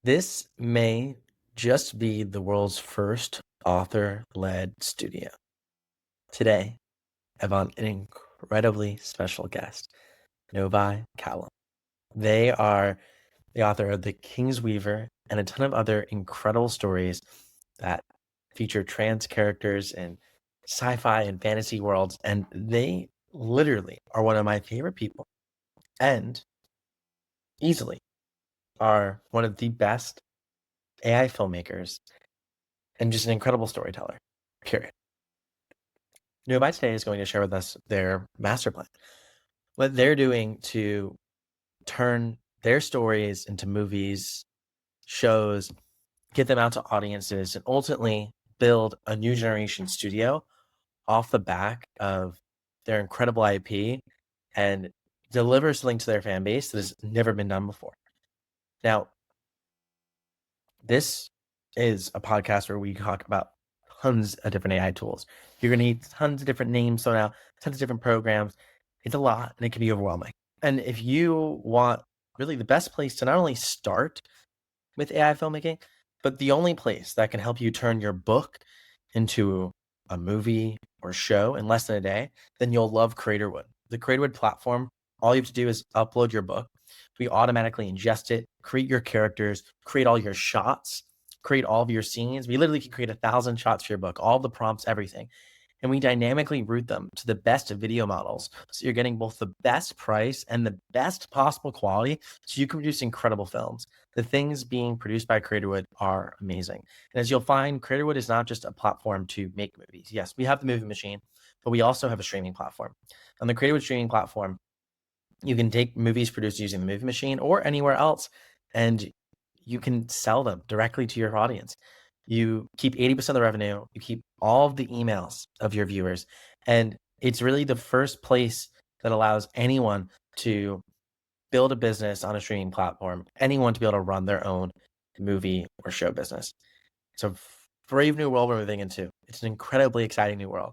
This may just be the world's first author-led studio. Today, I have on an incredibly special guest, Novae Caelum. They are the author of The King's Weaver and a ton of other incredible stories that feature trans characters in sci-fi and fantasy worlds, and they literally are one of my favorite people and easily are one of the best AI filmmakers and just an incredible storyteller, period. Novae today is going to share with us their master plan, what they're doing to turn their stories into movies, shows, get them out to audiences, and ultimately build a new generation studio off the back of their incredible IP and deliver something to their fan base that has never been done before. Now, this is a podcast where we talk about tons of different AI tools. You're going to need tons of different names thrown out, tons of different programs. It's a lot and it can be overwhelming. And if you want really the best place to not only start with AI filmmaking, but the only place that can help you turn your book into a movie or show in less than a day, then you'll love Creatorwood. The Creatorwood platform, all you have to do is upload your book. We automatically ingest it, create your characters, create all your shots, create all of your scenes. We literally can create 1,000 shots for your book, all the prompts, everything. And we dynamically route them to the best video models. So you're getting both the best price and the best possible quality so you can produce incredible films. The things being produced by Creatorwood are amazing. And as you'll find, Creatorwood is not just a platform to make movies. Yes, we have the movie machine, but we also have a streaming platform. On the Creatorwood streaming platform, you can take movies produced using the movie machine or anywhere else, and you can sell them directly to your audience. You keep 80% of the revenue, you keep all of the emails of your viewers, and it's really the first place that allows anyone to build a business on a streaming platform, anyone to be able to run their own movie or show business. It's a brave new world we're moving into. It's an incredibly exciting new world.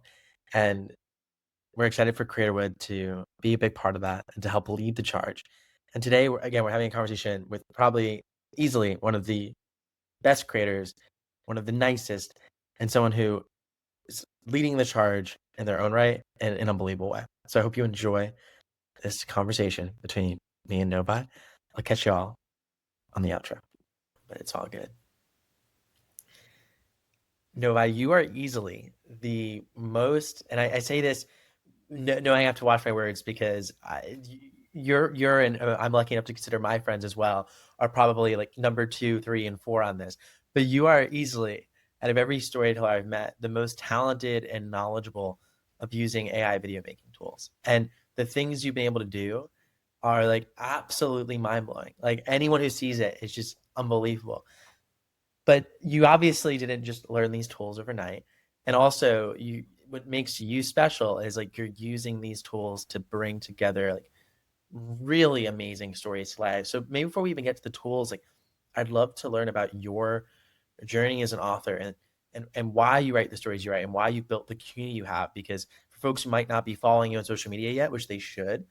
And we're excited for Creatorwood to be a big part of that and to help lead the charge. And today, we're having a conversation with probably easily one of the best creators, one of the nicest, and someone who is leading the charge in their own right in an unbelievable way. So I hope you enjoy this conversation between me and Novae. I'll catch y'all on the outro, but it's all good. Novae, you are easily the most, and I say this, no, I have to watch my words because you're and I'm lucky enough to consider my friends as well are probably like number 2, 3, and 4 on this. But you are easily, out of every storyteller I've met, the most talented and knowledgeable of using AI video making tools. And the things you've been able to do are like absolutely mind blowing. Like anyone who sees it, it's just unbelievable. But you obviously didn't just learn these tools overnight. And also what makes you special is like you're using these tools to bring together like really amazing stories to life. So maybe before we even get to the tools, like I'd love to learn about your journey as an author and why you write the stories you write and why you built the community you have. Because for folks who might not be following you on social media yet, which they should,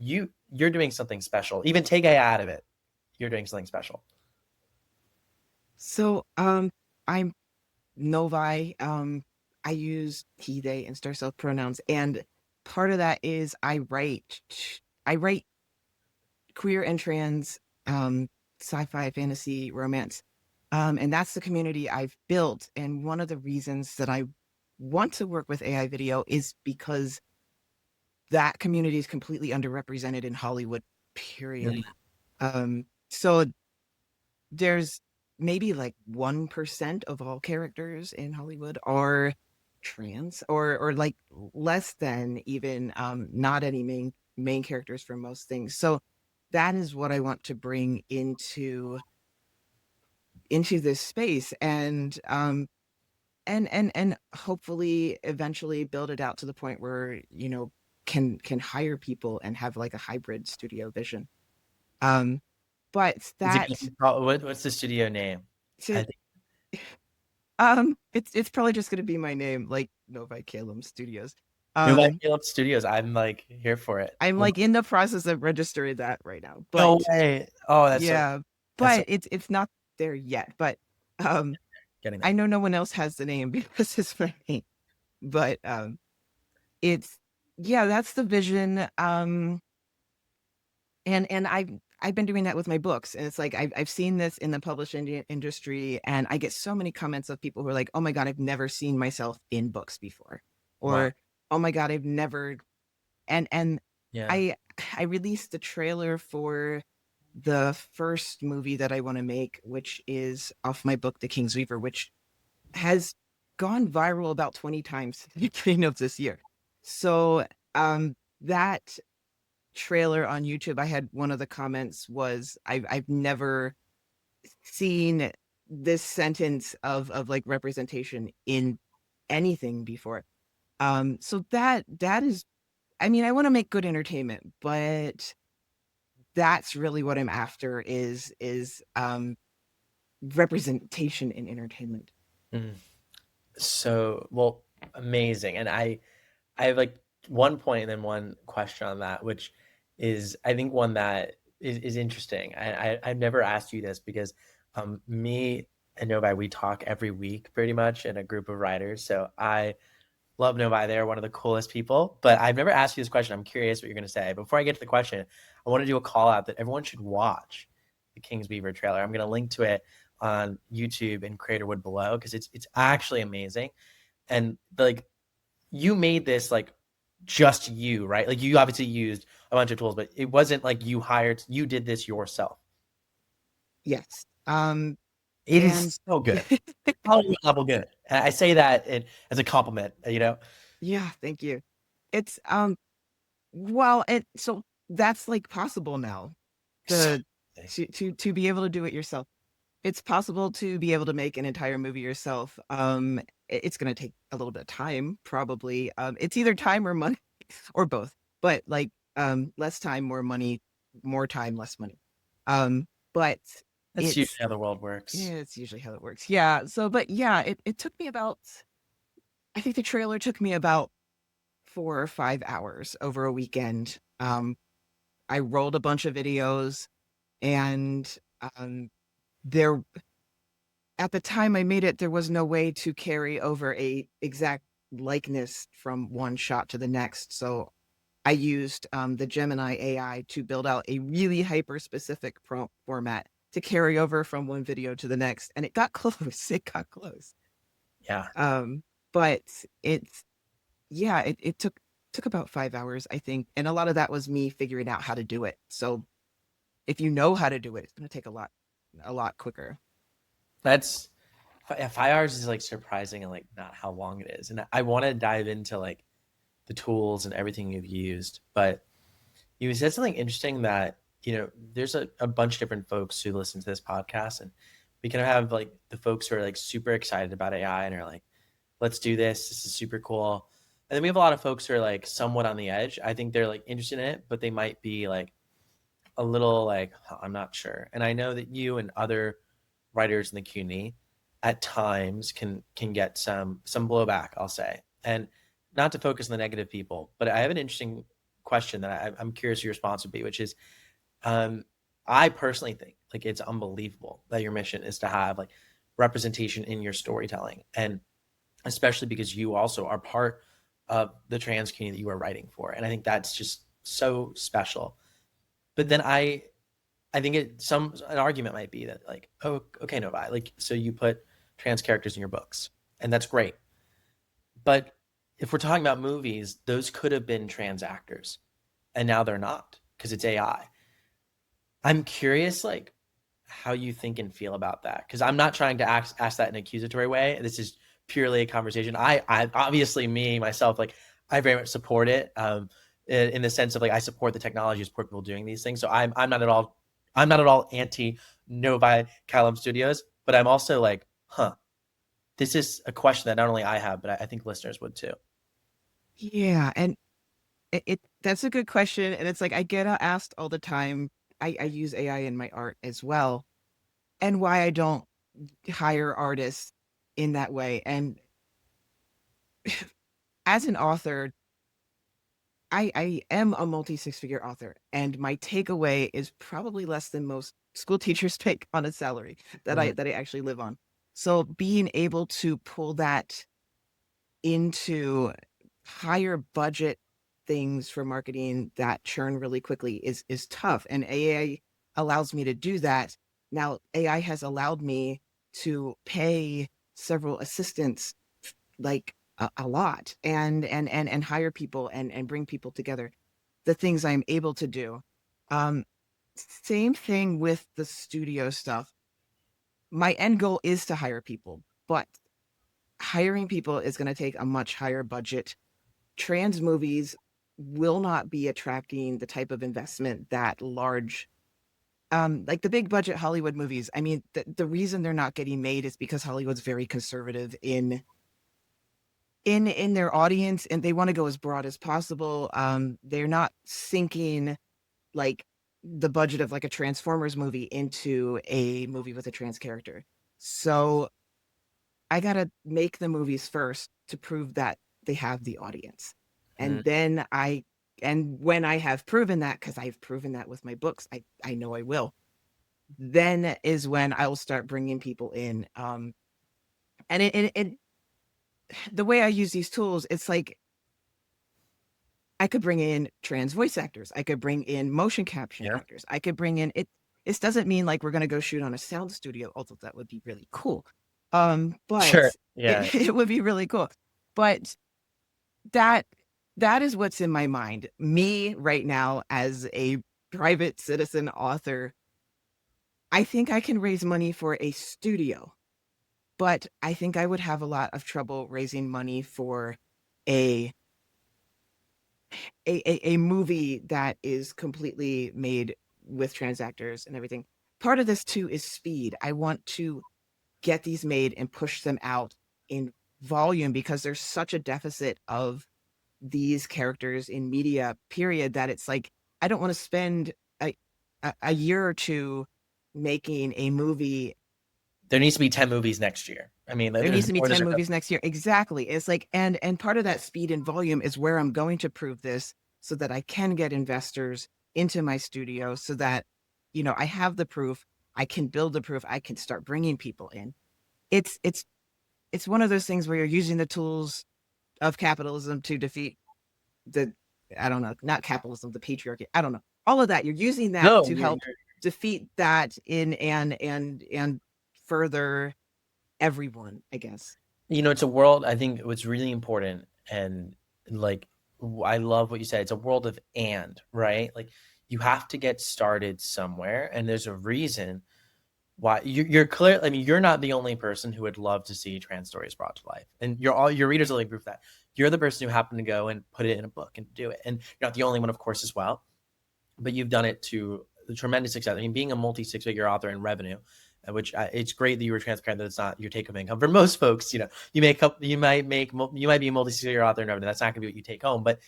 you're doing something special. Even take AI out of it, you're doing something special. So, I'm Novae. I use he, they, and star self pronouns, and part of that is I write queer and trans, sci-fi, fantasy, romance, and that's the community I've built. And one of the reasons that I want to work with AI video is because that community is completely underrepresented in Hollywood. Period. So there's maybe like 1% of all characters in Hollywood are trans, or like less than even, not any main characters for most things. So that is what I want to bring into this space, and hopefully eventually build it out to the point where, can hire people and have like a hybrid studio vision. Um but Is it that gonna be what's the studio name? I to think it's probably just gonna be my name, like Novae Caelum Studios. Novae Um, Caelum Studios. I'm like here for it. I'm Well, like in the process of registering that right now. no But way. Oh, that's so yeah, That's so but it's not there yet. But um, getting I there. know no one else has the name because it's my name. But it's yeah, that's the vision. And I've been doing that with my books, and it's like I've seen this in the publishing industry, and I get so many comments of people who are like, "Oh my god, I've never seen myself in books before," Wow. or "Oh my god, I've never." And Yeah. I I released the trailer for the first movie that I want to make, which is off my book, The King's Weaver, which has gone viral about 20 times since the beginning of this year. So that trailer on YouTube, I had one of the comments was, I've never seen this sentence of like representation in anything before. So that is, I mean, I want to make good entertainment, but that's really what I'm after is representation in entertainment. Mhm. So, well, amazing. And I have like one point and then one question on that, which is I think one that is interesting. I've never asked you this because me and Novi, we talk every week pretty much in a group of writers. So I love Novi. They're one of the coolest people. But I've never asked you this question. I'm curious what you're going to say. Before I get to the question, I want to do a call out that everyone should watch the King's Beaver trailer. I'm going to link to it on YouTube and Creatorwood below because it's actually amazing. And like you made this like just you, right? Like you obviously used a bunch of tools, but it wasn't like you did this yourself. Yes. It And is so good. Hollywood level good. And I say that as a compliment, you know? yeah, thank you. It's well, it so that's like possible now So to to be able to do it yourself. It's possible to be able to make an entire movie yourself. It's going to take a little bit of time, probably. It's either time or money, or both. But like, less time, more money, more time, less money. But that's usually it's how the world works. yeah, it's usually how it works. Yeah. So, but yeah, it took me about. I think the trailer took me about 4 or 5 hours over a weekend. I rolled a bunch of videos, and there at the time I made it, there was no way to carry over a exact likeness from one shot to the next. So I used the Gemini AI to build out a really hyper specific prompt format to carry over from one video to the next. And it got close. It got close. Yeah. Um, but it's, yeah, it took about 5 hours, I think. And a lot of that was me figuring out how to do it. So if you know how to do it, it's going to take a lot quicker. That's yeah, 5 hours is like surprising and like not how long it is. And I want to dive into like the tools and everything you've used, but you said something interesting that, there's a bunch of different folks who listen to this podcast, and we kind of have like the folks who are like super excited about AI and are like, let's do this. This is super cool. And then we have a lot of folks who are like somewhat on the edge. I think they're like interested in it, but they might be like a little like, "Huh, I'm not sure." And I know that you and other writers in the community at times can get some blowback, I'll say. And not to focus on the negative people, but I have an interesting question that I'm curious your response would be, which is, um, I personally think like it's unbelievable that your mission is to have like representation in your storytelling, and especially because you also are part of the trans community that you are writing for, and I think that's just so special. But then I think an argument might be that like, oh, okay, Novi, like so you put trans characters in your books, and that's great. But if we're talking about movies, those could have been trans actors, and now they're not because it's AI. I'm curious, like how you think and feel about that, because I'm not trying to ask that in an accusatory way. This is purely a conversation. I obviously me myself, like I very much support it. In the sense of like I support the technology, support people doing these things. So I'm not at all anti Novae Caelum Studios, but I'm also like, huh, this is a question that not only I have, but I think listeners would too. Yeah. And it that's a good question. And it's like I get asked all the time. I use AI in my art as well, and why I don't hire artists in that way. And as an author, I am a multi six figure author, and my takeaway is probably less than most school teachers take on a salary Mhm. that I actually live on. So being able to pull that into higher budget things for marketing that churn really quickly is tough. And AI allows me to do that. Now, AI has allowed me to pay several assistants like a lot and hire people and bring people together. The things I'm able to do. Um, Same thing with the studio stuff. My end goal is to hire people, but hiring people is going to take a much higher budget. Trans movies will not be attracting the type of investment that large like the big budget Hollywood movies. I mean, the reason they're not getting made is because Hollywood's very conservative in their audience, and they want to go as broad as possible. They're not sinking like the budget of like a Transformers movie into a movie with a trans character. So I gotta make the movies first to prove that they have the audience. Mhm. And then and when I have proven that, because I've proven that with my books, I know I will, then is when I will start bringing people in. And the way I use these tools, it's like I could bring in trans voice actors. I could bring in motion caption Yeah. actors. I could bring in it. This doesn't mean like we're going to go shoot on a sound studio, although that would be really cool. Sure. But Yeah. it would be really cool. But that that is what's in my mind. Me right now as a private citizen author, I think I can raise money for a studio, but I think I would have a lot of trouble raising money for a a movie that is completely made with trans actors and everything. Part of this too is speed. I want to get these made and push them out in volume because there's such a deficit of these characters in media, period, that it's like I don't want to spend a year or two making a movie. There needs to be 10 movies next year. I mean, There needs there's to be more. 10 movies next year. Exactly. It's like, and part of that speed and volume is where I'm going to prove this so that I can get investors into my studio so that, I have the proof. I can build the proof. I can start bringing people in. It's, it's, it's one of those things where you're using the tools of capitalism to defeat the, I don't know, not capitalism, the patriarchy. I don't know. All of that. You're using that No, to help defeat that in and further everyone, I guess. it's a world. I think what's really important, and like, I love what you said. It's a world of right? Like, you have to get started somewhere, and there's a reason why you're clear. I mean, you're not the only person who would love to see trans stories brought to life, and all your readers will like proof that. You're the person who happened to go and put it in a book and do it, and you're not the only one, of course, as well. But you've done it to the tremendous success. I mean, being a multi six-figure author in revenue, which it's great that you were transparent that it's not your take home income. For most folks, you make up, you might be a multi six-figure author in revenue. That's not going to be what you take home, but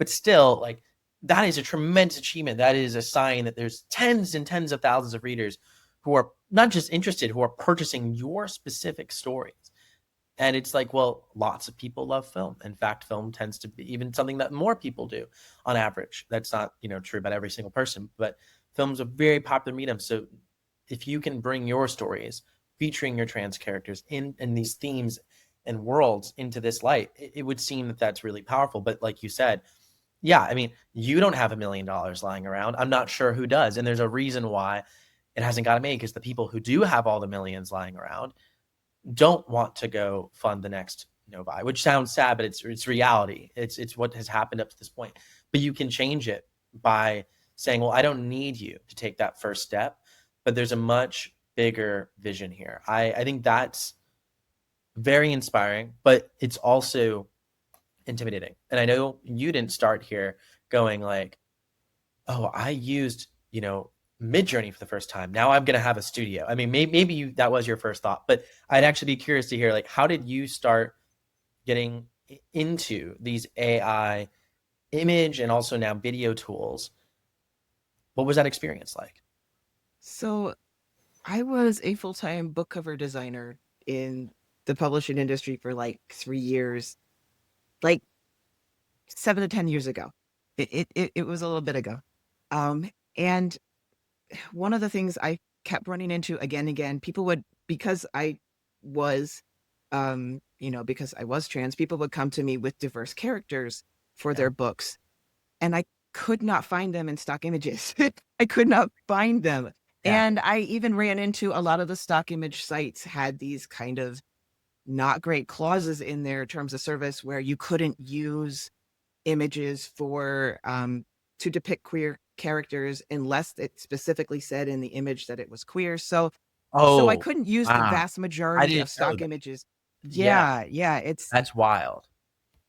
still, like, that is a tremendous achievement. That is a sign that there's tens and tens of thousands of readers who are not just interested, who are purchasing your specific stories. And it's like, well, lots of people love film. In fact, film tends to be even something that more people do on average. That's not, true about every single person, but film's a very popular medium. So if you can bring your stories featuring your trans characters in these themes and worlds into this light, it would seem that that's really powerful. But like you said, yeah, I mean, you don't have $1 million lying around. I'm not sure who does. And there's a reason why it hasn't gotten made, because the people who do have all the millions lying around don't want to go fund the next Novae, which sounds sad, but it's reality. It's what has happened up to this point. But you can change it by saying, well, I don't need you to take that first step, but there's a much bigger vision here. I think that's very inspiring, but it's also intimidating. And I know you didn't start here going like, oh, I used, Midjourney for the first time. Now I'm going to have a studio. I mean, maybe that was your first thought, but I'd actually be curious to hear, like, how did you start getting into these AI image and also now video tools? What was that experience like? So I was a full-time book cover designer in the publishing industry for like 3 years, like 7 to 10 years ago. It was a little bit ago. And one of the things I kept running into again and again, people would, because I was, because I was trans, people would come to me with diverse characters for Yeah. their books, and I could not find them in stock images. I could not find them. Yeah. And I even ran into a lot of the stock image sites had these kind of not great clauses in their terms of service where you couldn't use images for to depict queer characters unless it specifically said in the image that it was queer. So I Oh, couldn't use the wow. vast I majority didn't of know stock that. images. Yeah, Yeah, it's, that's wild.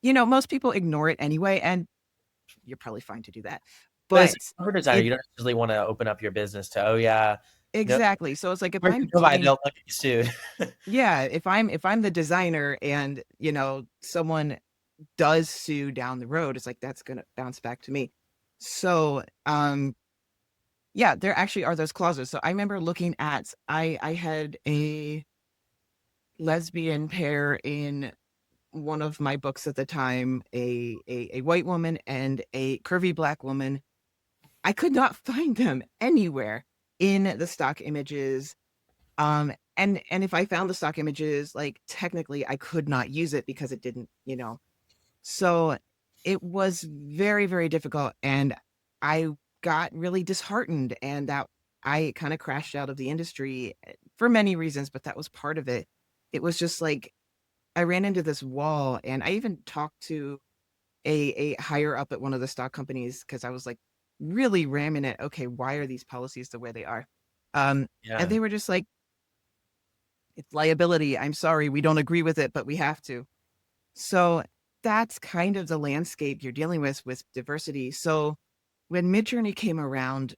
most people ignore it anyway, and you're probably fine to do that. But as But a cover designer, it you don't necessarily wanna open up your business to, "Oh, yeah, no, exactly. So it's like if where's I'm your Novae? doing They'll get sued." yeah, if I'm the designer and, someone does sue down the road, it's like that's gonna bounce back to me. So, yeah, there actually are those clauses. So I remember looking at I had a lesbian pair in one of my books at the time, a white woman and a curvy black woman. I could not find them anywhere in the stock images. And if I found the stock images, like technically I could not use it because it didn't. So it was very, very difficult. And I got really disheartened, and that I kind of crashed out of the industry for many reasons, but that was part of it. It was just like I ran into this wall, and I even talked to a higher up at one of the stock companies because I was like really ramming it. Okay, why are these policies the way they are? And Yeah. they were just like, it's liability. I'm sorry, we don't agree with it, but we have to. So that's kind of the landscape you're dealing with diversity. So when Midjourney came around,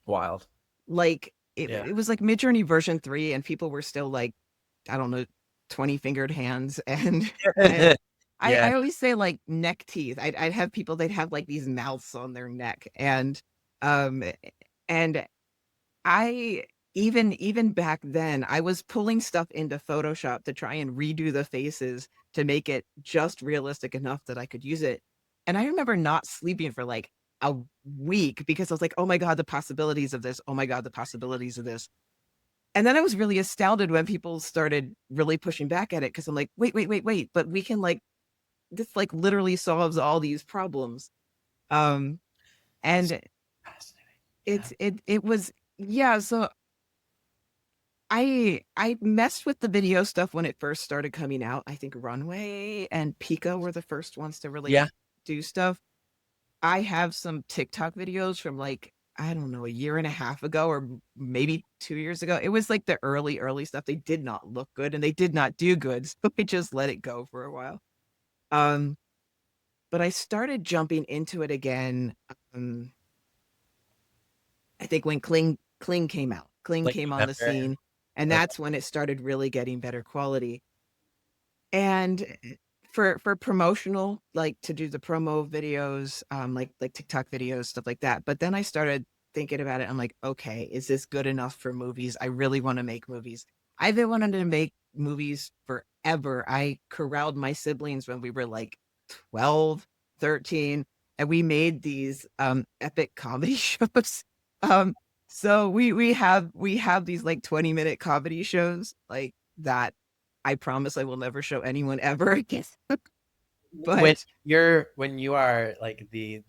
Wild. like it, Yeah. it was like Midjourney version 3, and people were still like, I don't know, 20 fingered hands. And I Yeah. always say like neck teeth. I'd have people, they'd have like these mouths on their neck. Um and I even back then, I was pulling stuff into Photoshop to try and redo the faces to make it just realistic enough that I could use it. And I remember not sleeping for like a week because I was like, "Oh my god, the possibilities of this. Oh my god, the possibilities of this." And then I was really astounded when people started really pushing back at it because I'm like, "Wait, wait, wait, wait, but we can like this like literally solves all these problems." Um That's and fascinating. Yeah. it was, yeah, so I messed with the video stuff when it first started coming out. I think Runway and Pika were the first ones to really Yeah. do stuff. I have some TikTok videos from like, I don't know, a year and a half ago or maybe 2 years ago. It was like the early stuff. They did not look good and they did not do good. So I just let it go for a while. Um, but I started jumping into it again. Um, I think when Kling came out. Kling Like came on the November. scene, and Okay. that's when it started really getting better quality. And for promotional, like to do the promo videos, like TikTok videos, stuff like that. But then I started thinking about it. I'm like, okay, is this good enough for movies? I really want to make movies. I've been wanting to make movies forever. I corralled my siblings when we were like 12, 13, and we made these epic comedy shows. Um, so we have these like 20-minute comedy shows like that I promise I will never show anyone ever again. When But when you are like the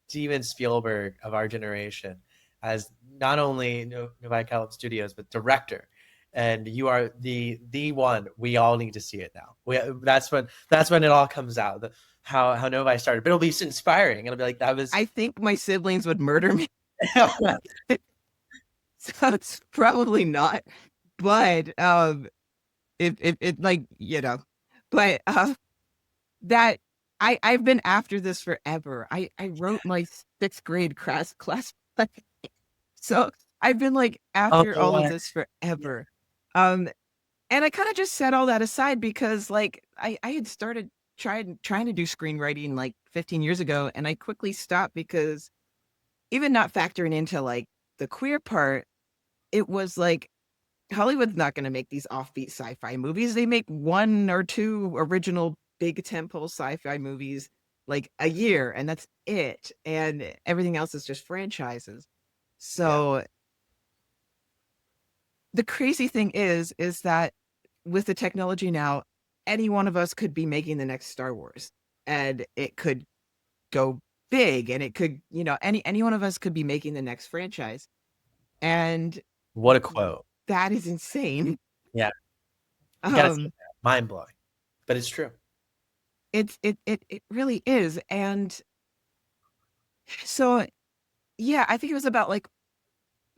Steven Spielberg of our generation, as not only Novae Caelum Studios but director, and you are the one, we all need to see it now. That's when it all comes out. How Novae started, but it'll be inspiring. It'll be like that was. I think my siblings would murder me. So it's probably not. But if it like, but that I've been after this forever. I wrote my sixth grade class. So I've been like Oh, after no all of way. this Yeah. forever. Um and I kind of just set all that aside because like I had started trying to do screenwriting like 15 years ago, and I quickly stopped because even not factoring into like the queer part, it was like Hollywood's not going to make these offbeat sci-fi movies. They make one or two original big temple sci-fi movies like a year, and that's it. And everything else is just franchises. Yeah. So the crazy thing is that with the technology now, any one of us could be making the next Star Wars, and it could go big, and it could, any one of us could be making the next franchise, and What a quote. that is insane. Yeah, you gotta see Um, that. Mind blowing, but it's true. it really is, and so yeah, I think it was about like,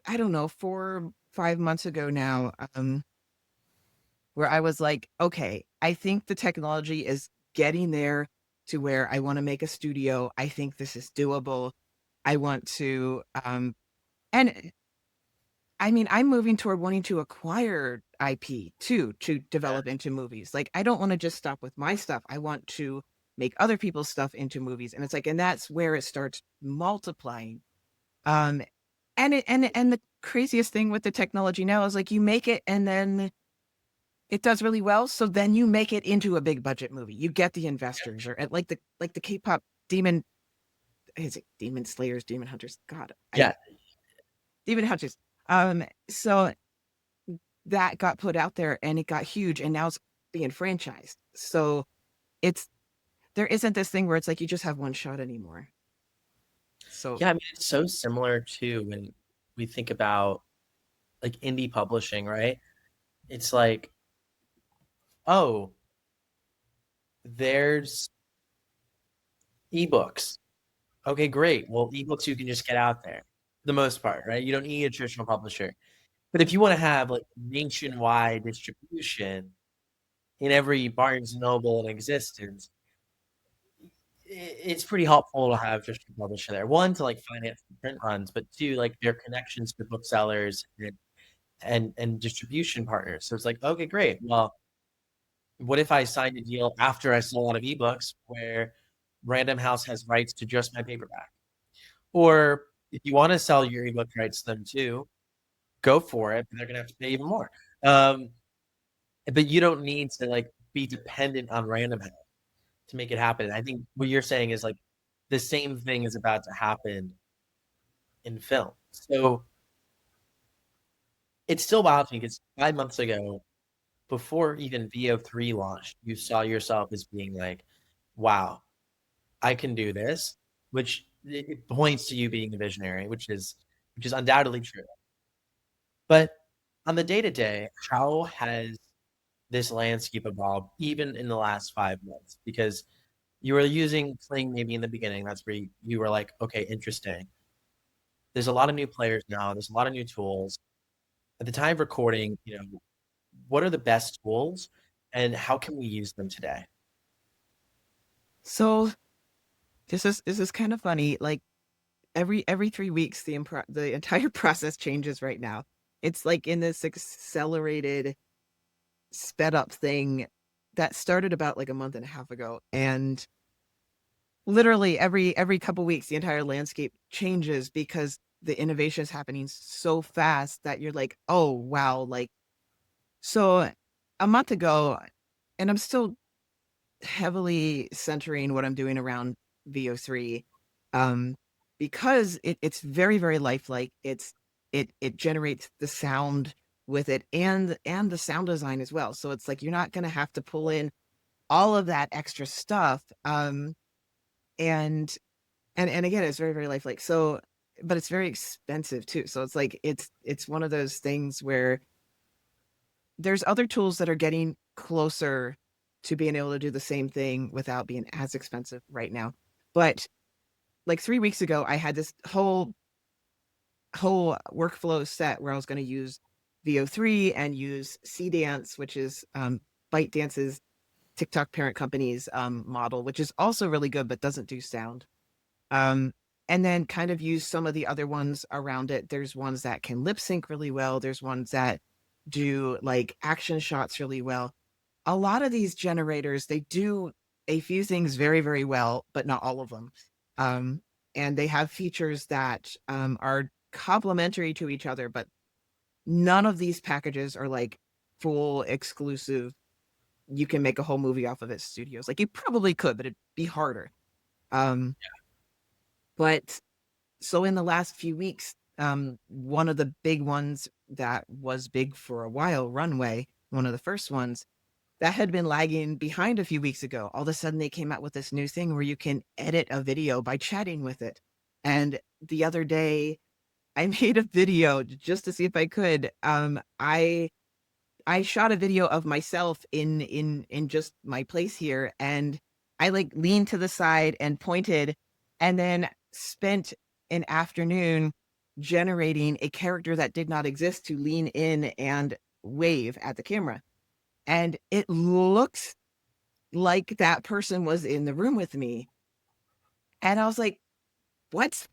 I don't know, 4 5 months ago now, where I was like, okay, I think the technology is getting there to where I want to make a studio. I think this is doable. I want to, and I mean, I'm moving toward wanting to acquire IP too, to Yeah. develop into movies. Like, I don't want to just stop with my stuff. I want to make other people's stuff into movies. And it's like, and that's where it starts multiplying. Um, and the craziest thing with the technology now is like, you make it and then it does really well, so then you make it into a big budget movie. You get the investors, or like the K-pop demon, is it Demon Slayers, Demon Hunters? God, Yeah. Demon Hunters. So that got put out there and it got huge, and now it's being franchised. So it's there isn't this thing where it's like you just have one shot anymore. So Yeah, I mean, it's so similar to when we think about like indie publishing, right? It's like, oh, there's ebooks. Okay, great. Well, ebooks you can just get out there for the most part, right? You don't need a traditional publisher. But if you want to have like nationwide distribution in every Barnes and Noble in existence, it's pretty helpful to have just a publisher there. One, to like finance the print runs, but two, like their connections to booksellers and distribution partners. So it's like, okay, great. Well, what if I signed a deal after I sold a lot of ebooks where Random House has rights to just my paperback? Or if you want to sell your ebook rights to them too, go for it, but they're gonna have to pay even more. Um, but you don't need to like be dependent on Random House to make it happen. I think what you're saying is like the same thing is about to happen in film. So it's still wild to me because 5 months ago, before even VO3 launched, you saw yourself as being like, wow, I can do this, which it points to you being a visionary, which is undoubtedly true. But on the day to day, how has this landscape evolved even in the last 5 months? Because you were using Sling maybe in the beginning. That's where you were like, okay, interesting. There's a lot of new players now. There's a lot of new tools. At the time of recording, what are the best tools and how can we use them today? so this is kind of funny. Like every 3 weeks, the entire process changes right now. It's like in this accelerated, sped up thing that started about like a month and a half ago, and literally every couple weeks the entire landscape changes because the innovation is happening so fast that you're like, oh wow. Like, so a month ago, and I'm still heavily centering what I'm doing around VO3, um because it's very very lifelike. It generates the sound with it, and the sound design as well, so it's like you're not going to have to pull in all of that extra stuff. And and again, it's very very lifelike. So but it's very expensive too, so it's like it's one of those things where there's other tools that are getting closer to being able to do the same thing without being as expensive right now. But like 3 weeks ago, I had this whole workflow set where I was going to use VO3 and use C Dance, which is ByteDance's TikTok parent company's model, which is also really good but doesn't do sound. Um, and then kind of use some of the other ones around it. There's ones that can lip sync really well. There's ones that do like action shots really well. A lot of these generators, they do a few things very, very well, but not all of them. Um, and they have features that are complementary to each other, but none of these packages are like full exclusive. You can make a whole movie off of it, studios. Like you probably could, but it'd be harder. Um, but so in the last few weeks, One of the big ones that was big for a while, Runway, one of the first ones, that had been lagging behind a few weeks ago. All of a sudden, they came out with this new thing where you can edit a video by chatting with it. And the other day, I made a video just to see if I could. I shot a video of myself in just my place here, and I like leaned to the side and pointed, and then spent an afternoon generating a character that did not exist to lean in and wave at the camera. And it looks like that person was in the room with me. And I was like, what?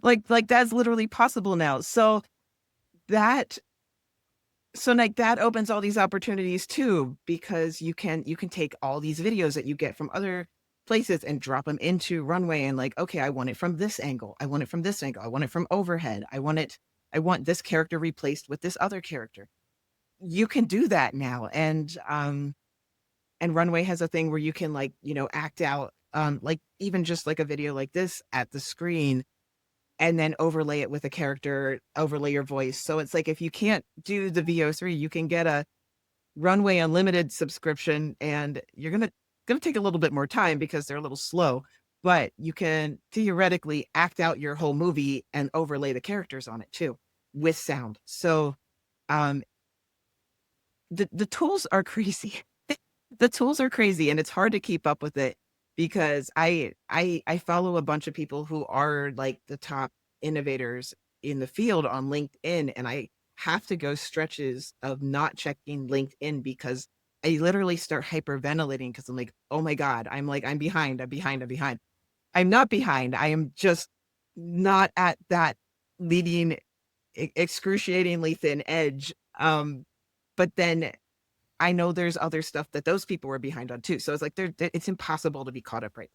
Like that's literally possible now. That like that opens all these opportunities too, because you can take all these videos that you get from other places and drop them into Runway and like, okay, I want it from this angle. I want it from this angle. I want it from overhead. I want this character replaced with this other character. You can do that now. And Runway has a thing where you can like, act out like even just like a video like this at the screen and then overlay it with a character, overlay your voice. So it's like if you can't do the VO3, you can get a Runway Unlimited subscription, and you're gonna take a little bit more time because they're a little slow, but you can theoretically act out your whole movie and overlay the characters on it too with sound. So um the tools are crazy. The tools are crazy, and it's hard to keep up with it because I follow a bunch of people who are like the top innovators in the field on LinkedIn, and I have to go stretches of not checking LinkedIn because I literally start hyperventilating because I'm like, oh my God, I'm behind, I'm behind, I'm behind. I'm not behind. I am just not at that leading excruciatingly thin edge. But then I know there's other stuff that those people were behind on too. So it's like it's impossible to be caught up right.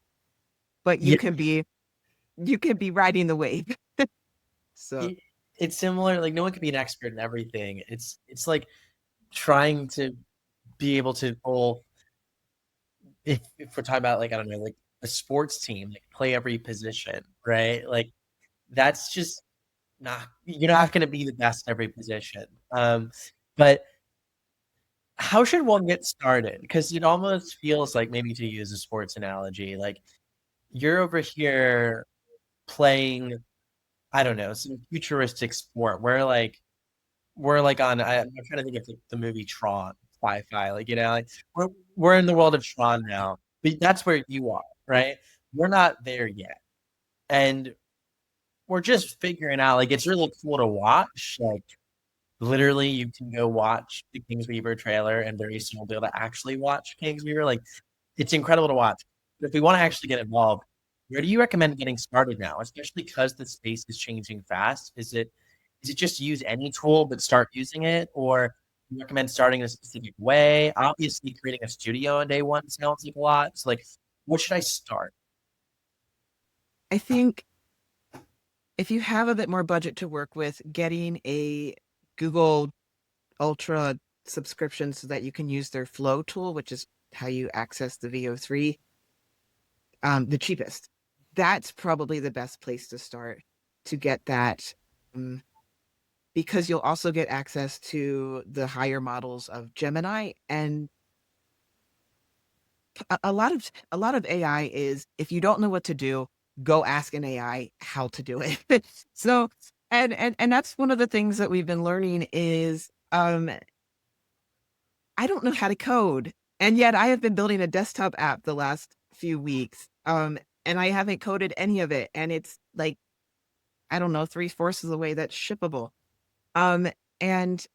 But Yeah, you can be riding the wave. So it, it's similar. Like no one can be an expert in everything. It's like trying to be able to pull. If we're talking about like I don't know, like a sports team, like play every position, right? Like that's just not you're not going to be the best at every position. But how should one get started? Because it almost feels like maybe to use a sports analogy, like you're over here playing, I don't know, some futuristic sport where like we're like I'm trying to think of the movie Tron, sci-fi, like like we're in the world of Tron now, but that's where you are, right? We're not there yet, and we're just figuring out. Like it's really cool to watch. Like literally, you can go watch the Kings Weaver trailer, and very soon you'll be able to actually watch Kings Weaver. Like it's incredible to watch. But if we want to actually get involved, where do you recommend getting started now? Especially because the space is changing fast. Is it just use any tool but start using it, or do you recommend starting in a specific way? Obviously, creating a studio on day one sounds like a lot. So, like, what should I start? I think if you have a bit more budget to work with, getting a Google Ultra subscription so that you can use their Flow tool, which is how you access the VO3, the cheapest. That's probably the best place to start to get that. Um, because you'll also get access to the higher models of Gemini, and a lot of AI is if you don't know what to do, go ask an AI how to do it. So and that's one of the things that we've been learning is I don't know how to code. And yet I have been building a desktop app the last few weeks. And I haven't coded any of it. And it's like, I don't know, three-fourths of the way that's shippable. Um, and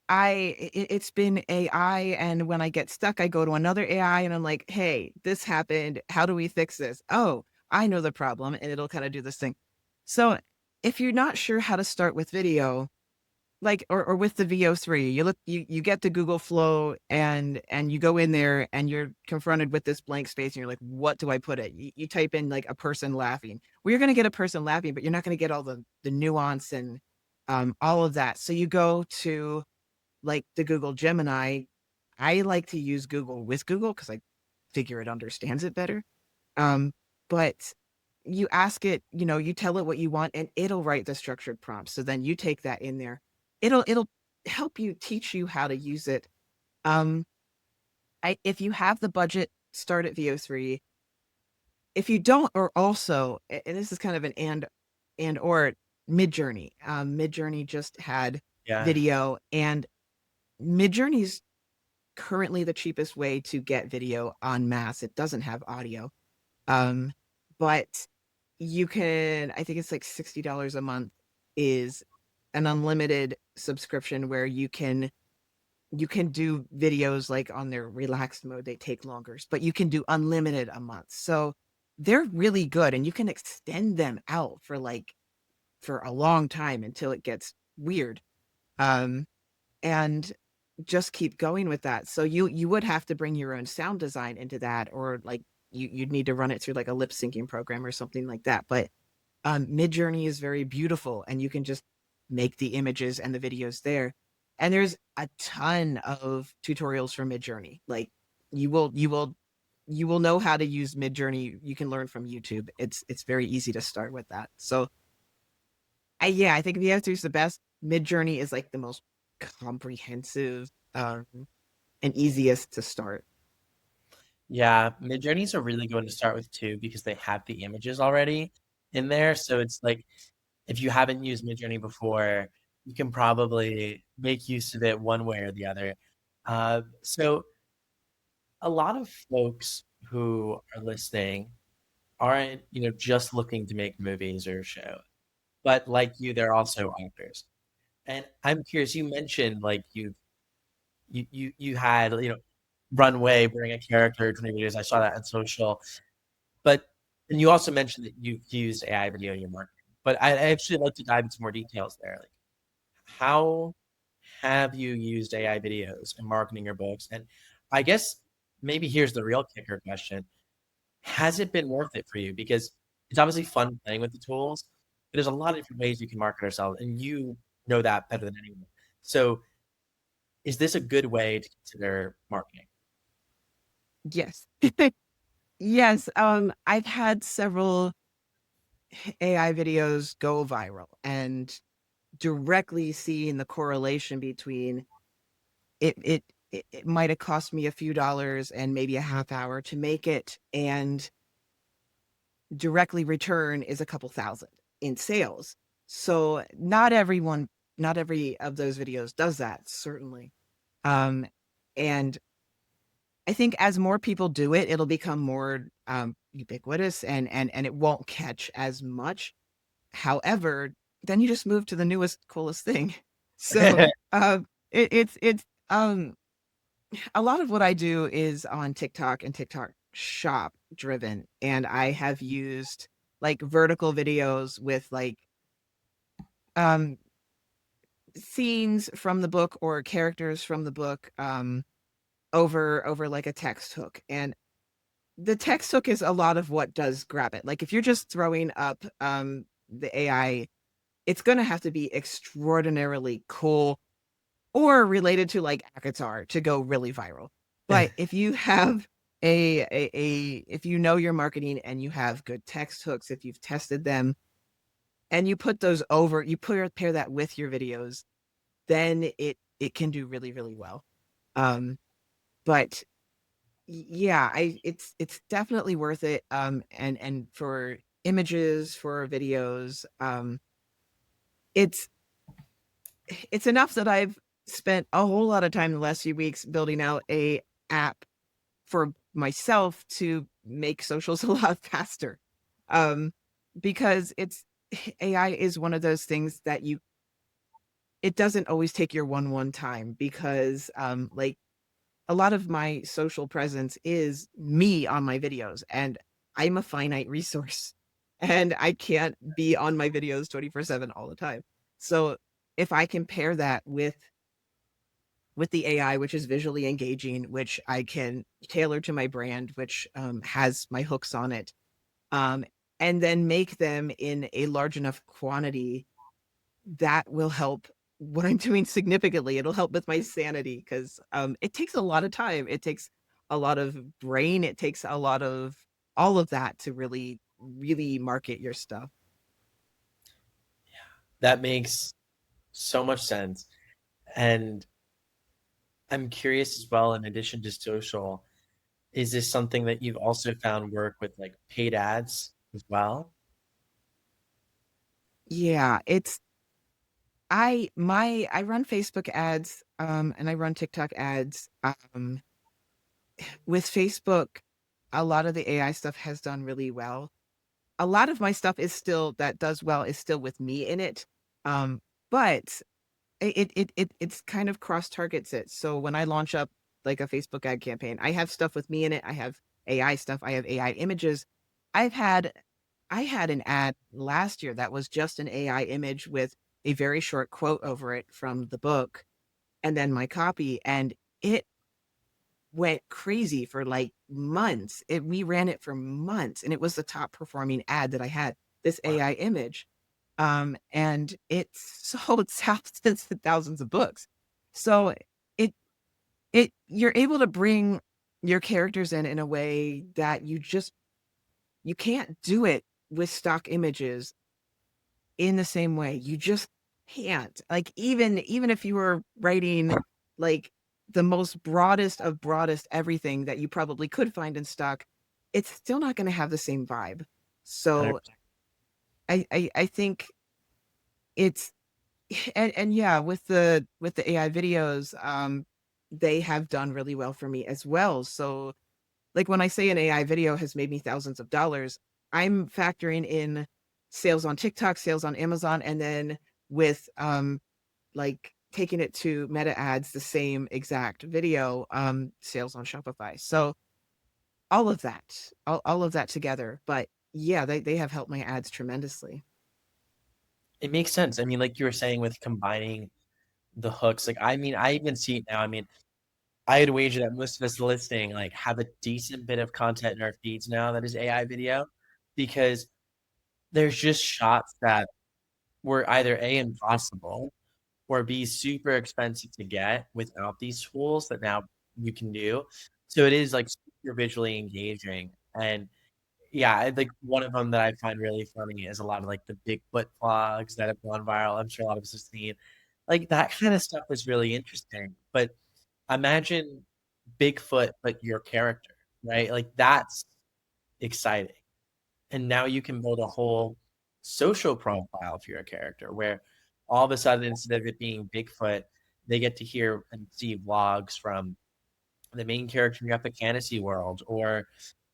it's been AI, and when I get stuck, I go to another AI and I'm like, hey, this happened. How do we fix this? Oh, I know the problem, and it'll kind of do this thing. So if you're not sure how to start with video, like or with the VO3, you get the Google Flow and you go in there and you're confronted with this blank space and you're like, what do I put it? You type in like a person laughing. Well, you're gonna get a person laughing, but you're not gonna get all the nuance and all of that. So you go to like the Google Gemini. I like to use Google with Google because I figure it understands it better. But you ask it, you tell it what you want and it'll write the structured prompts. So then you take that in there. It'll help you teach you how to use it. Um, if you have the budget, start at VO3. If you don't, or also, and this is kind of an and or Midjourney. Midjourney just had Yeah. video, and Midjourney's currently the cheapest way to get video en masse. It doesn't have audio. Um, but you can, I think it's like $60 a month is an unlimited subscription where you can do videos like on their relaxed mode. They take longer, but you can do unlimited a month. So they're really good and you can extend them out for a long time until it gets weird. Um, and just keep going with that. So you would have to bring your own sound design into that, or like you'd need to run it through like a lip syncing program or something like that. But Midjourney is very beautiful, and you can just make the images and the videos there. And there's a ton of tutorials for Midjourney. Like you will know how to use Midjourney. You can learn from YouTube. It's very easy to start with that. So yeah, I think VS2 is the best. Midjourney is like the most comprehensive and easiest to start. Yeah, Midjourney's a really good one to start with too because they have the images already in there. So it's like if you haven't used Midjourney before, you can probably make use of it one way or the other. So a lot of folks who are listening aren't, just looking to make movies or show, but like you, they're also authors. And I'm curious, you mentioned like you had, Runway bring a character 20 videos. I saw that on social. But and you also mentioned that you've used AI video in your marketing. But I actually like to dive into more details there. Like how have you used AI videos in marketing your books? And I guess maybe here's the real kicker question. Has it been worth it for you? Because it's obviously fun playing with the tools, but there's a lot of different ways you can market ourselves, and you know that better than anyone. So is this a good way to consider marketing? Yes. Yes, I've had several AI videos go viral, and directly seeing the correlation between it might have cost me a few dollars and maybe a half hour to make it, and directly return is a couple thousand in sales. So not every of those videos does that, certainly. Um, and I think as more people do it, it'll become more ubiquitous, and it won't catch as much. However, then you just move to the newest, coolest thing. So it's a lot of what I do is on TikTok and TikTok shop driven, and I have used like vertical videos with like um scenes from the book or characters from the book over like a text hook. And the text hook is a lot of what does grab it. Like if you're just throwing up the AI, it's going to have to be extraordinarily cool or related to like Akatar to go really viral. But if you have if you know your marketing and you have good text hooks, if you've tested them and you put those over, pair that with your videos, then it can do really, really well. Um, but yeah, it's definitely worth it. And for images, for videos, it's it's enough that I've spent a whole lot of time the last few weeks building out a app for myself to make socials a lot faster. Um, because it's AI is one of those things that it doesn't always take your one time, because like a lot of my social presence is me on my videos, and I'm a finite resource and I can't be on my videos 24/7 all the time. So if I compare that with the AI, which is visually engaging, which I can tailor to my brand, which has my hooks on it, um, and then make them in a large enough quantity, that will help what I'm doing significantly. It'll help with my sanity, because it takes a lot of time. It takes a lot of brain. It takes a lot of all of that to really really market your stuff. That makes so much sense. And I'm curious as well, in addition to social, is this something that you've also found work with like paid ads as well? Yeah, I run Facebook ads, and I run TikTok ads. With Facebook, a lot of the AI stuff has done really well. A lot of my stuff is still that does well is still with me in it. But it's kind of cross targets it. So when I launch up like a Facebook ad campaign, I have stuff with me in it. I have AI stuff. I have AI images. I've had I had an ad last year that was just an AI image with a very short quote over it from the book and then my copy, and it went crazy for like months. We ran it for months and it was the top performing ad that I had, this Wow. AI image. And it's sold thousands and thousands of books. So it you're able to bring your characters in a way that you can't do it with stock images in the same way. You just can't. Like even if you were writing like the most broadest of broadest everything that you probably could find in stock, it's still not going to have the same vibe. So 100%. I think it's and yeah, with the AI videos, they have done really well for me as well. So like when I say an AI video has made me thousands of dollars, I'm factoring in sales on TikTok, sales on Amazon, and then with like taking it to meta ads, the same exact video, sales on Shopify. So all of that together. But yeah, they have helped my ads tremendously. It makes sense. I mean, like you were saying with combining the hooks, like I mean, I even see it now. I mean, I had wager that most of us listening like have a decent bit of content in our feeds now that is AI video because there's just shots that were either A, impossible or B, super expensive to get without these tools that now you can do. So it is like super visually engaging. And yeah, like one of them that I find really funny is a lot of like the Bigfoot vlogs that have gone viral. I'm sure a lot of us have seen. Like that kind of stuff is really interesting. But imagine Bigfoot, but your character, right? Like that's exciting. And now you can build a whole social profile for your character where all of a sudden, instead of it being Bigfoot, they get to hear and see vlogs from the main character in your epic fantasy world or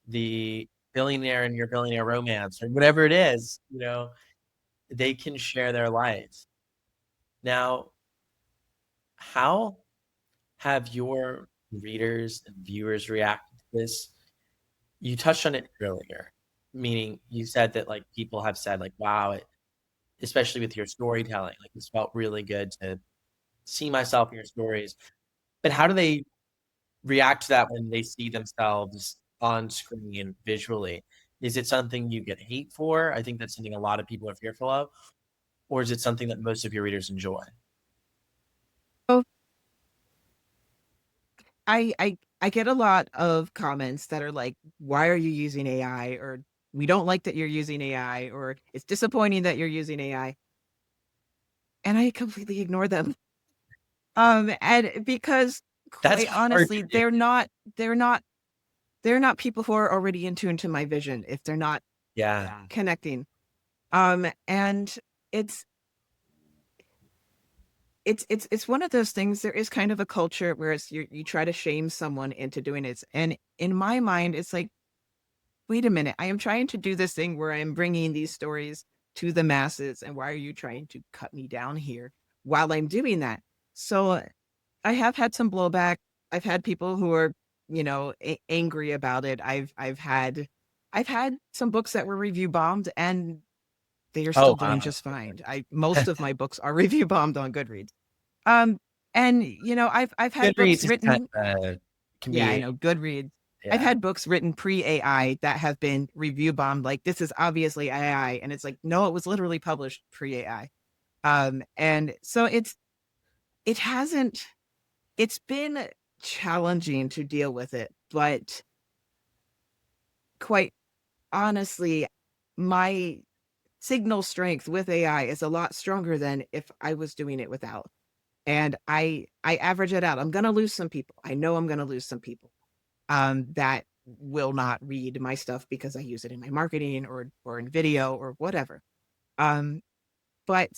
the billionaire in your billionaire romance or whatever it is, they can share their lives. Now, how have your readers and viewers reacted to this? You touched on it earlier, meaning you said that like people have said like, wow, especially with your storytelling, like this felt really good to see myself in your stories. But how do they react to that when they see themselves on screen visually? Is it something you get hate for? I think that's something a lot of people are fearful of. Or is it something that most of your readers enjoy? So I get a lot of comments that are like, "Why are you using AI?" or "We don't like that you're using AI," or "It's disappointing that you're using AI." And I completely ignore them. And because That's quite hard honestly, to do. they're not people who are already in tune to my vision if they're not Yeah. connecting. And it's it's one of those things. There is kind of a culture where you try to shame someone into doing it. And in my mind, it's like, wait a minute, I am trying to do this thing where I'm bringing these stories to the masses, and why are you trying to cut me down here while I'm doing that? So I have had some blowback. I've had people who are, angry about it. I've had some books that were review bombed and they are Oh, still doing wow. just fine. I Most of my books are review bombed on Goodreads. Um, and I've had books Goodreads is kind written. of can Yeah, I be know, Goodreads. I've yeah. had books written pre-AI that have been review bombed, like, "This is obviously AI," and it's like, "No, it was literally published pre-AI." And so it hasn't it's been challenging to deal with it, but quite honestly, my signal strength with AI is a lot stronger than if I was doing it without. And I average it out. I'm gonna lose some people. I know I'm gonna lose some people that will not read my stuff because I use it in my marketing or in video or whatever. Um, but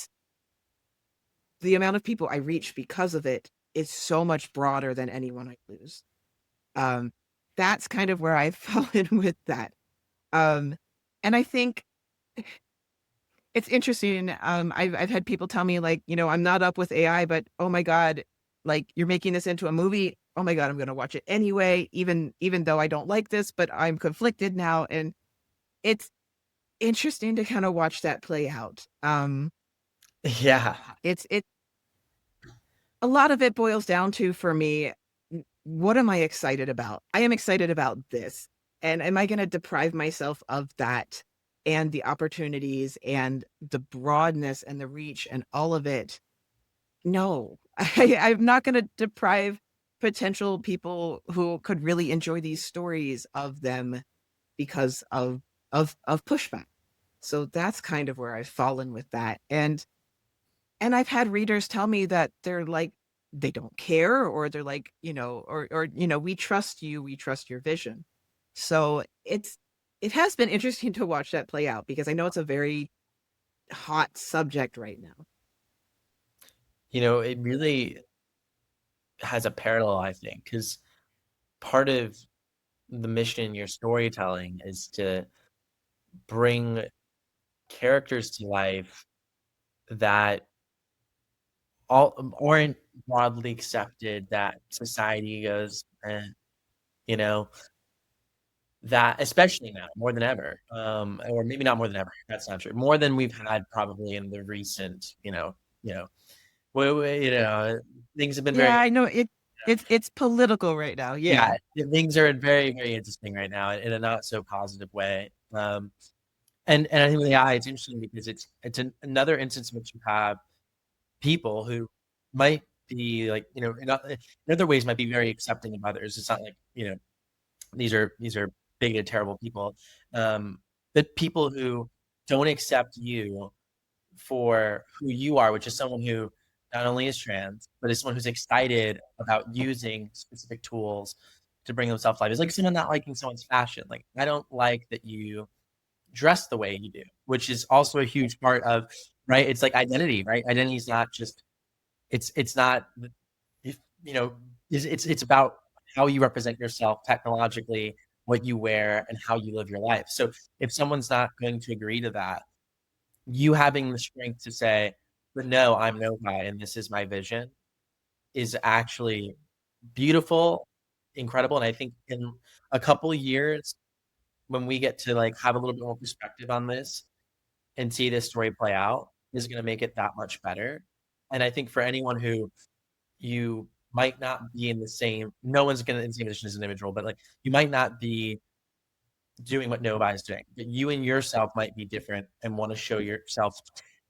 the amount of people I reach because of it is so much broader than anyone I lose. Um, that's kind of where I've fallen with that. Um, and I think it's interesting. I've had people tell me like, I'm not up with AI, but oh my God, like you're making this into a movie. Oh my God, I'm gonna watch it anyway, even though I don't like this, but I'm conflicted now. And it's interesting to kind of watch that play out. Yeah. It's a lot of it boils down to, for me, what am I excited about? I am excited about this. And am I going to deprive myself of that and the opportunities and the broadness and the reach and all of it? No, I'm not going to deprive potential people who could really enjoy these stories of them because of pushback. So that's kind of where I've fallen with that. And I've had readers tell me that they're like, they don't care, or they're like, we trust you, we trust your vision. So it has been interesting to watch that play out because I know it's a very hot subject right now. It really has a parallel, I think, because part of the mission in your storytelling is to bring characters to life that aren't broadly accepted, that society goes, you know, that especially now more than ever, or maybe not more than ever. That's not true. More than we've had probably in the recent, you know, things have been Yeah, very, I know it's political right now. yeah, Yeah. things are very, very interesting right now in a not so positive way. And I think with AI, it's interesting because another instance in which you have people who might be like, in other ways might be very accepting of others. It's not like, these are bigoted, terrible people. Um, but people who don't accept you for who you are, which is someone who not only is trans, but is someone who's excited about using specific tools to bring themselves to life. It's like someone not liking someone's fashion. Like, I don't like that you dress the way you do, which is also a huge part of, right? It's like identity, right? Identity is not just, it's not, if, you know, it's about how you represent yourself technologically, what you wear, and how you live your life. So if someone's not going to agree to that, you having the strength to say, but no, I'm Novae and this is my vision, is actually beautiful, incredible. And I think in a couple of years, when we get to like have a little bit more perspective on this and see this story play out, is going to make it that much better. And I think for anyone who you might not be in the same, no one's going to in the same position as an individual, but like you might not be doing what Novae is doing, but you and yourself might be different and want to show yourself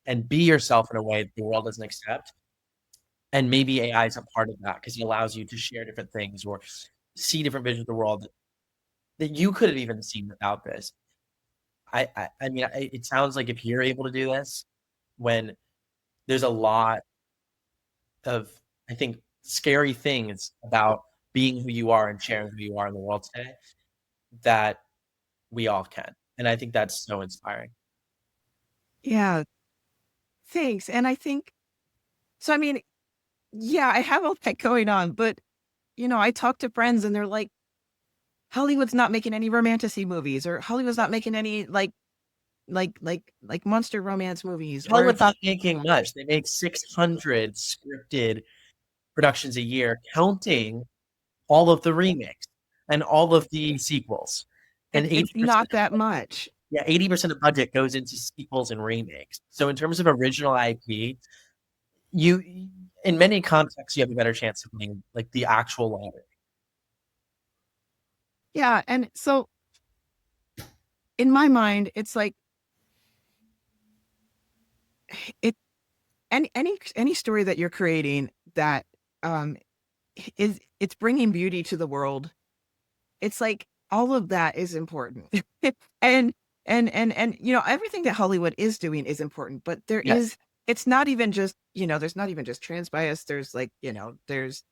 and be yourself in a way that the world doesn't accept. And maybe AI is a part of that because it allows you to share different things or see different visions of the world that you could have even seen without this. I mean, it sounds like if you're able to do this, when there's a lot of, I think, scary things about being who you are and sharing who you are in the world today, that we all can. And I think that's so inspiring. Yeah, thanks. And I think so. I mean, yeah, I have all that going on, but I talk to friends and they're like, Hollywood's not making any romantasy movies, or Hollywood's not making any like monster romance movies, or Hollywood's not making much. They make 600 scripted productions a year, counting all of the remakes and all of the sequels. And it's 80%, not that much. yeah, 80% of budget goes into sequels and remakes. So in terms of original IP, you in many contexts you have a better chance of winning like the actual lottery. Yeah, and so in my mind, it's like it any story that you're creating that um it's bringing beauty to the world. It's like all of that is important. And And you know, everything that Hollywood is doing is important, but Yes. it's not even just, you know, there's not even just trans bias. There's like, you know, there's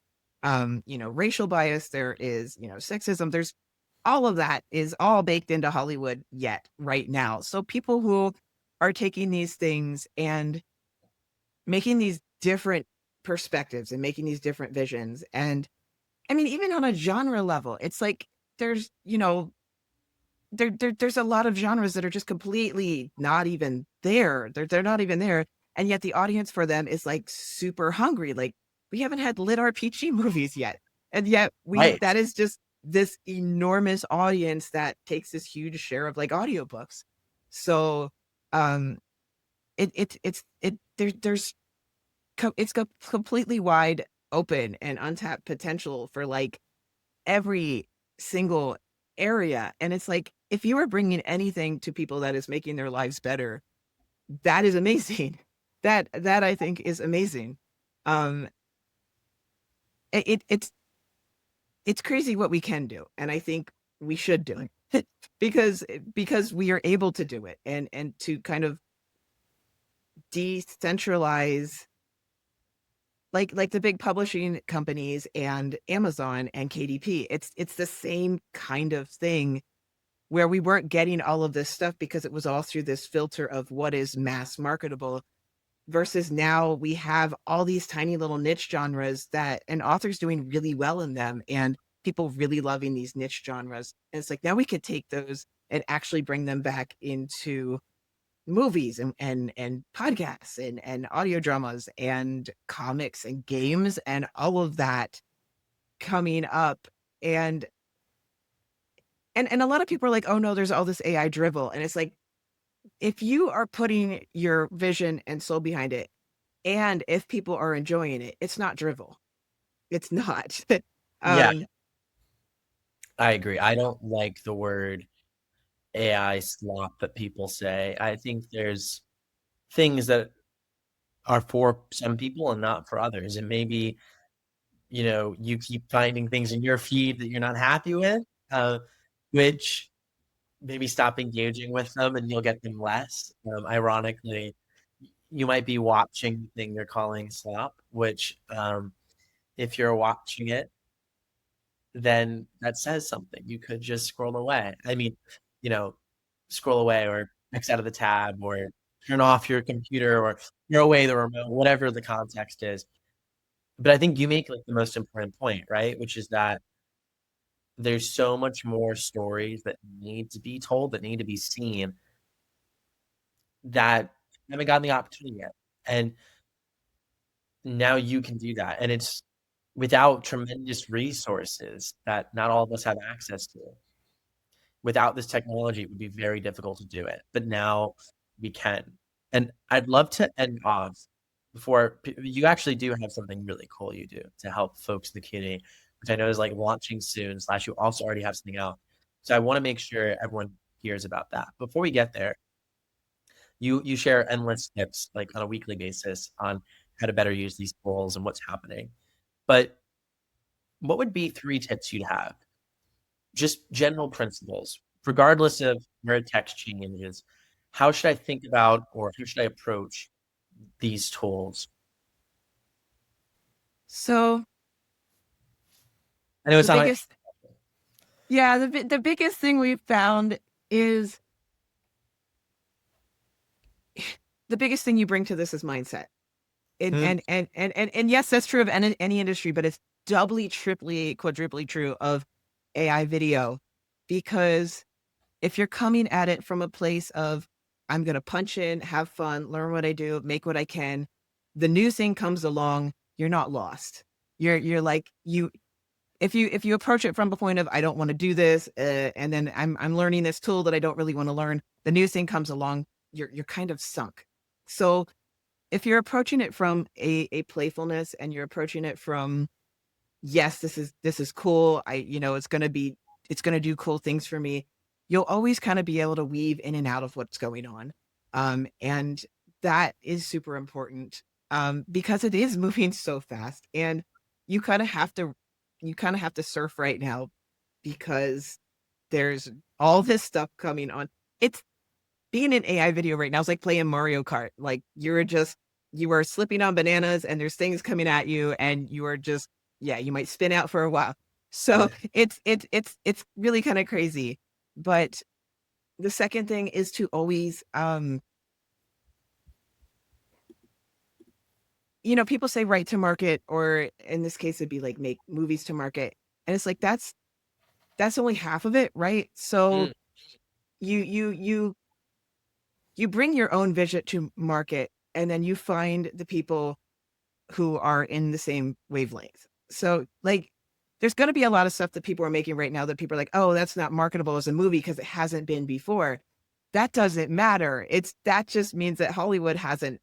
you know, racial bias, there is, you know, sexism, there's all of that is all baked into Hollywood yet right now. So people who are taking these things and making these different perspectives and making these different visions. And I mean, even on a genre level, it's like there's, you know, there's a lot of genres that are just completely not even there. They're not even there. And yet the audience for them is like super hungry. Like we haven't had lit RPG movies yet. And yet Right. that is just this enormous audience that takes this huge share of like audiobooks. So um there's completely wide open and untapped potential for like every single area. And it's like, if you are bringing anything to people that is making their lives better, that is amazing. That I think is amazing. Um, it's crazy what we can do, and I think we should do it because we are able to do it, and to kind of decentralize like the big publishing companies and Amazon and KDP. It's the same kind of thing where we weren't getting all of this stuff because it was all through this filter of what is mass marketable, versus now we have all these tiny little niche genres that an author's doing really well in them and people really loving these niche genres. And it's like now we could take those and actually bring them back into movies and podcasts and audio dramas and comics and games and all of that coming up. And and a lot of people are like, oh no, there's all this AI drivel. And it's like, if you are putting your vision and soul behind it, and if people are enjoying it, it's not drivel. It's not. Yeah, um, I agree. I don't like the word AI slop that people say. I think there's things that are for some people and not for others. And maybe, you know, you keep finding things in your feed that you're not happy with, which maybe stop engaging with them and you'll get them less. Ironically, you might be watching the thing you're calling slop, which, if you're watching it, then that says something. You could just scroll away. I mean, you know, scroll away or X out of the tab or turn off your computer or throw away the remote, whatever the context is. But I think you make like the most important point, right? Which is that there's so much more stories that need to be told, that need to be seen, that haven't gotten the opportunity yet. And now you can do that. And it's without tremendous resources that not all of us have access to. Without this technology, it would be very difficult to do it. But now we can. And I'd love to end off before you actually do have something really cool you do to help folks in the community, which I know is like launching soon, slash, you also already have something out. So I want to make sure everyone hears about that. Before we get there, you share endless tips like on a weekly basis on how to better use these tools and what's happening. But what would be 3 tips you'd have? Just general principles, regardless of where text changes. How should I think about or how should I approach these tools? so I know it's the not like, biggest, yeah, the biggest thing we've found is the biggest thing you bring to this is mindset. hmm, And yes, that's true of any industry, but it's doubly, triply, quadruply true of AI video, because if you're coming at it from a place of, I'm going to punch in, have fun, learn what I do, make what I can, the new thing comes along, you're not lost. You're like, if you approach it from the point of, I don't want to do this, and then I'm learning this tool that I don't really want to learn, the new thing comes along, you're kind of sunk. So if you're approaching it from a playfulness, and you're approaching it from, yes, this is cool, I, you know, it's gonna do cool things for me, you'll always kind of be able to weave in and out of what's going on. And that is super important, because it is moving so fast, and you kind of have to surf right now, because there's all this stuff coming on. It's being in AI video right now is like playing Mario Kart. Like you are slipping on bananas and there's things coming at you and you are just, yeah, you might spin out for a while. So it's really kind of crazy. But the second thing is to always, people say right to market, or in this case, it'd be like make movies to market. And it's like, that's only half of it, right? So Mm. you, you, you, you bring your own vision to market and then you find the people who are in the same wavelength. So like there's going to be a lot of stuff that people are making right now that people are like, "Oh, that's not marketable as a movie because it hasn't been before." That doesn't matter. That just means that Hollywood hasn't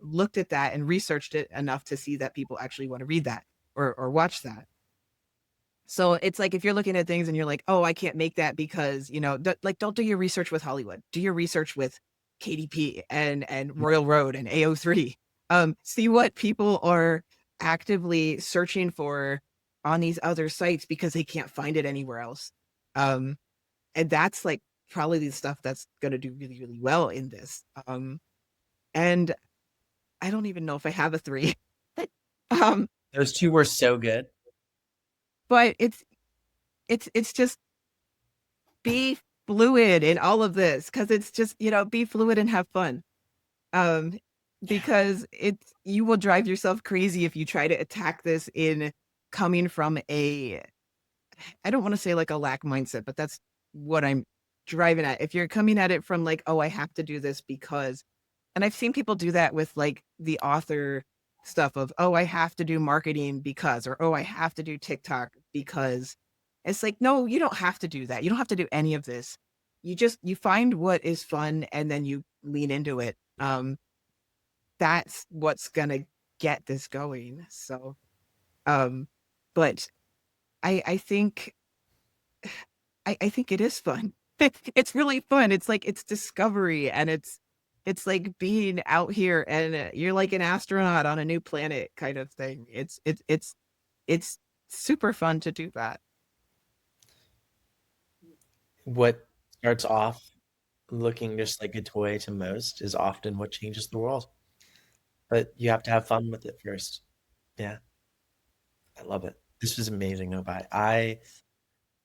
looked at that and researched it enough to see that people actually want to read that or watch that. So it's like if you're looking at things and you're like, "Oh, I can't make that because, like don't do your research with Hollywood. Do your research with KDP and Royal Road and AO3. See what people are actively searching for on these other sites because they can't find it anywhere else. Um, and that's like probably the stuff that's going to do really, really well in this. And I don't even know if I have a three. um, Those two were so good. but it's just be fluid in all of this because it's just, be fluid and have fun. Um, Yeah. because you will drive yourself crazy if you try to attack this in coming from I don't want to say like a lack mindset, but that's what I'm driving at. If you're coming at it from like, oh, I have to do this because, and I've seen people do that with like the author stuff of, oh, I have to do marketing because, or oh, I have to do TikTok because. It's like, no, you don't have to do that. You don't have to do any of this. You find what is fun and then you lean into it. That's what's gonna get this going. So, um, but I think I think it is fun. It's really fun. It's like it's discovery and it's like being out here and you're like an astronaut on a new planet kind of thing. It's super fun to do that. What starts off looking just like a toy to most is often what changes the world. But you have to have fun with it first. Yeah, I love it. This was amazing, Nobai.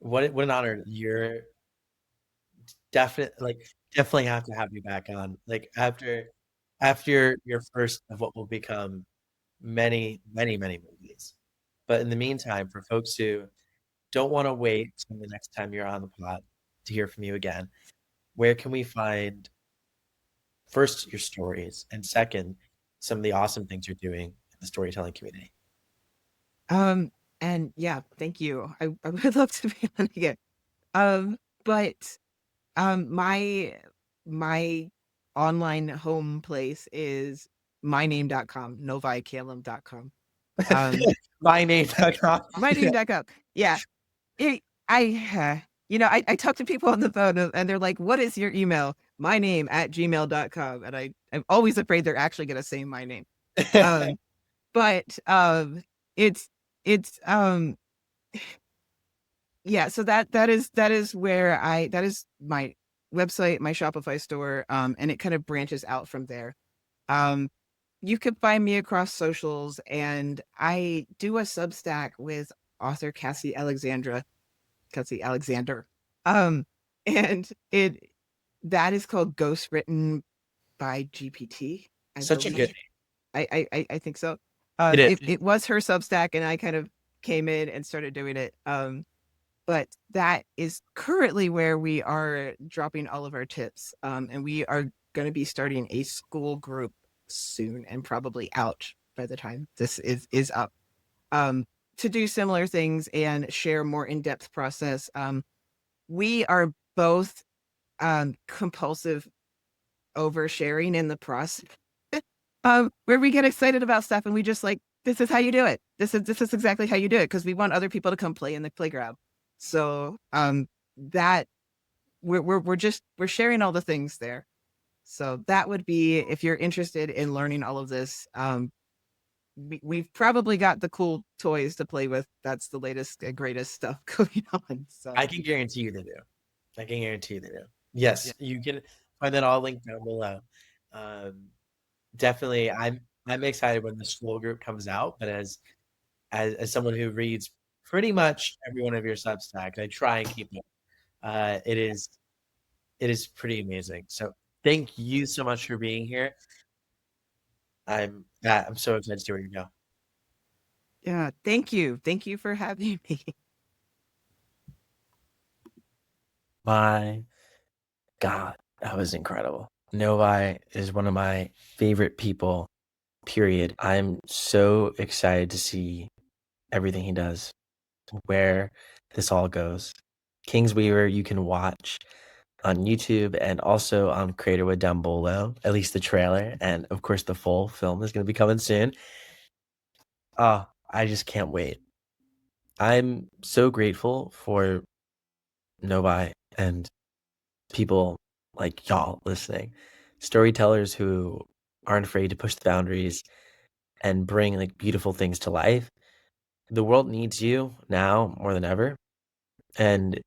What an honor. You're definitely have to have you back on. Like after your first of what will become many, many, many movies. But in the meantime, for folks who don't want to wait until the next time you're on the pod to hear from you again, where can we find first your stories and second some of the awesome things you're doing in the storytelling community? Um, and yeah, thank you. I would love to be on again. But my online home place is myname.com, novaecaelum.com. Um, MyName.com. Yeah. myname.com. Yeah. It, I talk to people on the phone and they're like, what is your email? My name at gmail.com. And I'm always afraid they're actually going to say my name. Um, but it's, it's, yeah, so that is where that is my website, my Shopify store, and it kind of branches out from there. Um, you can find me across socials, and I do a Substack with author Cassie Alexander, um, and that is called Ghost Written by GPT, I Such a good believe. I think so. It is. It was her Substack, and I kind of came in and started doing it. But that is currently where we are dropping all of our tips. And we are going to be starting a school group soon and probably out by the time this is up, um, to do similar things and share more in-depth process. We are both compulsive oversharing in the process, where we get excited about stuff and we just like, this is how you do it. This is exactly how you do it because we want other people to come play in the playground. So that we're sharing all the things there. So that would be if you're interested in learning all of this. We've probably got the cool toys to play with. That's the latest and greatest stuff going on. So I can guarantee you they do. I can guarantee you they do. Yes, you can find that all linked down below. Um, definitely, I'm excited when the school group comes out, but as someone who reads pretty much every one of your Substack, I try and keep it. It is pretty amazing. So thank you so much for being here. I'm so excited to see where you go. Yeah, thank you. Thank you for having me. My God, that was incredible. Novi is one of my favorite people, period. I'm so excited to see everything he does, where this all goes. Kingsweaver, you can watch on YouTube and also on Creatorwood down below, at least the trailer. And of course, the full film is going to be coming soon. Oh, I just can't wait. I'm so grateful for Novi and people like y'all listening, storytellers who aren't afraid to push the boundaries and bring like beautiful things to life. The world needs you now more than ever. And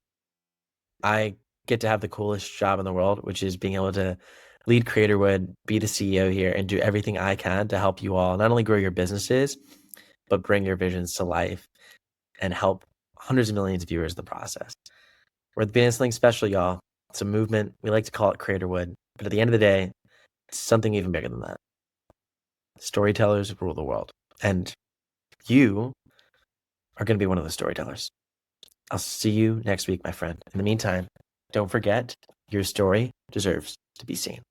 I get to have the coolest job in the world, which is being able to lead Creatorwood, be the CEO here, and do everything I can to help you all not only grow your businesses, but bring your visions to life and help hundreds of millions of viewers in the process. We're advancing something special, y'all. It's a movement. We like to call it Creatorwood, but at the end of the day, it's something even bigger than that. Storytellers rule the world, and you are going to be one of the storytellers. I'll see you next week, my friend. In the meantime, don't forget, your story deserves to be seen.